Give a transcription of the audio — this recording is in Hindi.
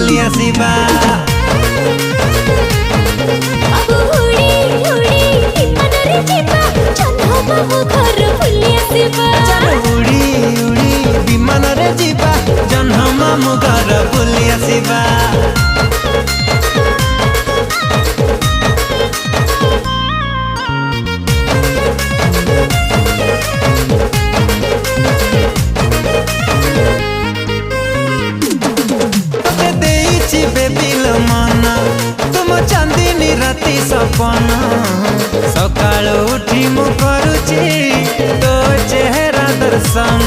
बुली आसीबा। बाबू उड़ी उड़ी विमानरे जिबा जह्न मामु घर बुली आसीबा। उड़ी उड़ी विमान रे जीवा जह्न मामु घर बुली आसीबा। तुम चांदनी राति सपना सकाल उठी मु करुची तो चेहरा दर्शन।